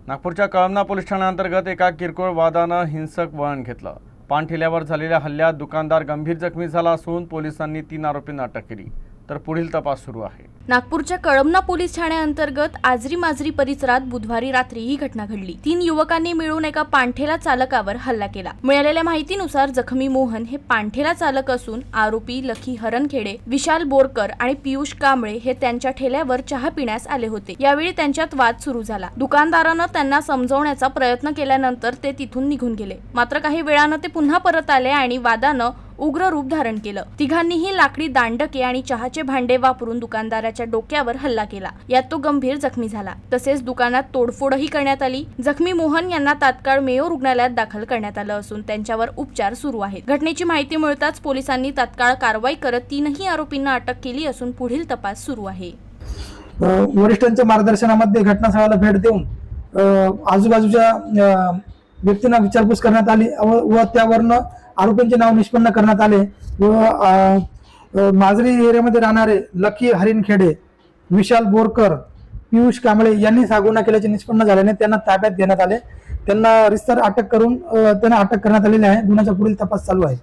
नागपूरच्या कळमना पोलीस ठाण्याअंतर्गत एका किरकोळ वादानं हिंसक वळण घेतलं। पानठेल्यावर झालेल्या हल्ल्यात दुकानदार गंभीर जखमी झाला असून पोलिसांनी 3 आरोपींना अटक केली, तर पुढील तपास सुरू आहे। नागपूरच्या कळमना पोलीस ठाण्याअंतर्गत आजरी माजरी परिसरात बुधवारी रात्री ही घटना घडली। 3 युवकांनी मिळून एका पानठेला चालकावर हल्ला केला। मिळालेल्या माहितीनुसार जखमी मोहन हे पानठेला चालक असून आरोपी लखी हरणखेडे, विशाल बोरकर आणि पियुष कांबळे हे त्यांच्या ठेल्यावर चहा पिण्यास आले होते। यावेळी त्यांच्यात वाद सुरू झाला। दुकानदारानं त्यांना समजवण्याचा प्रयत्न केल्यानंतर ते तिथून निघून गेले। मात्र काही वेळानं ते पुन्हा परत आले आणि वादानं उग्र रूप धारण केलं। तिघांनीही लाकडी दांडके आणि चहाचे भांडे वापरून दुकानदाराच्या डोक्यावर हल्ला केला। यात तो गंभीर जखमी झाला। तसेच दुकानात तोडफोडही करण्यात आली। जखमी मोहन यांना तात्काळ मेयो रुग्णालयात दाखल करण्यात आलं असून त्यांच्यावर उपचार सुरू आहेत। घटनेची माहिती मिळताच पोलिसांनी तात्काळ कारवाई करत 3ही आरोपींना अटक केली असून पुढील तपास सुरू आहे। वरिष्ठांच्या मार्गदर्शनामध्ये घटनास्थळाला भेट देऊन आजूबाजूच्या व्यक्तींना विचारपूस करण्यात आली व त्यावरनं आरोपींचे नाव निष्पन्न करण्यात आले व माजरी एरियामध्ये राहणारे लकी हरिणखेडे, विशाल बोरकर, पियुष कांबळे यांनी हा गुन्हा केल्याचे निष्पन्न झाल्याने त्यांना ताब्यात घेण्यात आले। त्यांना रितसर अटक करून त्यांना अटक करण्यात आलेली आहे। गुन्ह्याचा पुढील तपास चालू आहे।